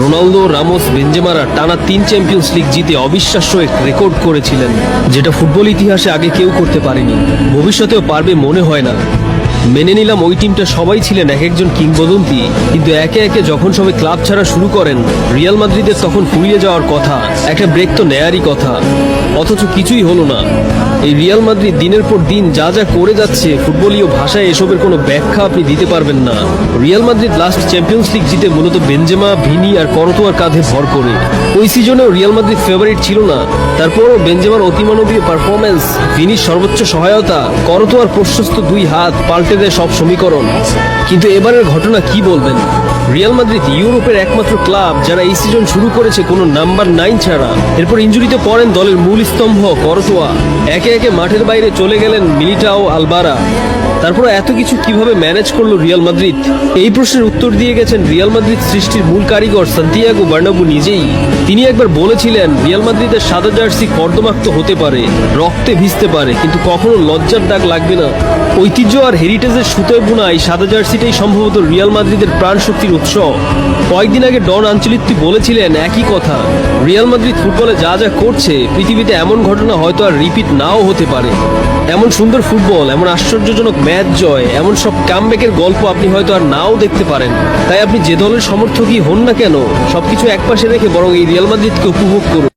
Ronaldo, Ramos, বেনজেমারা টানা 3 champions league জিতে অবিশ্বাস্য এক রেকর্ড করেছিলেন, যেটা ফুটবল ইতিহাসে আগে কেউ করতে পারেনি, ভবিষ্যতেও পারবে মনে হয় না। মেনে নিলাম ওই টিমটা সবাই ছিলেন এক একজন কিংবদন্তি, কিন্তু একে একে যখন সবাই ক্লাব ছাড়া শুরু করেন, রিয়াল মাদ্রিদের তখন ফুরিয়ে যাওয়ার কথা, একটা ব্রেক তো নেয়ারই কথা, অথচ কিছুই হলো না। এই রিয়াল মাদ্রিদ দিনের পর দিন যা যা করে যাচ্ছে, ফুটবলীয় ভাষায় এসবের কোনো ব্যাখ্যা আপনি দিতে পারবেন না। Real Madrid last champions league জিতে মূলত বেনজেমা, ভিনি আর করতোয়ার কাঁধে ভর করে। ওই সিজনেও রিয়াল মাদ্রিদ ফেভারিট ছিল না, তারপরও বেনজেমার অতিমানবীয় পারফরম্যান্স, ভিনির সর্বোচ্চ সহায়তা, করতোয়ার প্রশস্ত 2 হাত পাল্টে দেয় সব সমীকরণ। কিন্তু এবারের ঘটনা কি বলবেন? রিয়াল মাদ্রিদ ইউরোপের একমাত্র ক্লাব যারা এই সিজন শুরু করেছে কোনো নাম্বার 9 ছাড়া। এরপর ইনজুরিতে পড়েন দলের মূল স্তম্ভ করতোয়া, একে একে মাঠের বাইরে চলে গেলেন মিলিটাও, আলবারা। তারপর এত কিছু কিভাবে ম্যানেজ করলো রিয়াল মাদ্রিদ? এই প্রশ্নের উত্তর দিয়ে গেছেন রিয়াল মাদ্রিদ সৃষ্টির মূল কারিগর সান্তিয়াগো বার্নাব্যু নিজেই। তিনি একবার বলেছিলেন, রিয়াল মাদ্রিদের সাদা জার্সি কর্দমাক্ত হতে পারে, রক্তে ভিজতে পারে, কিন্তু কখনো লজ্জার দাগ লাগবে না। ঐতিহ্য আর হেরিটেজের সুতোয় বোনা এই সাদা জার্সিটাই সম্ভবত রিয়াল মাদ্রিদের প্রাণ শক্তির উৎস। কয়েকদিন আগে ডন আঞ্চলিত্তি বলেছিলেন একই কথা, রিয়াল মাদ্রিদ ফুটবলে যা যা করছে, পৃথিবীতে এমন ঘটনা হয়তো আর রিপিট নাও হতে পারে। এমন সুন্দর ফুটবল, এমন আশ্চর্যজনক ম্যাচ জয়, এমন সব কামব্যাকের গল্প আপনি হয়তো আর নাও দেখতে পারেন। তাই আপনি যে দলের সমর্থকই হন না কেন, সবকিছু একপাশে রেখে বরং এই রিয়াল মাদ্রিদকে উপভোগ করুন।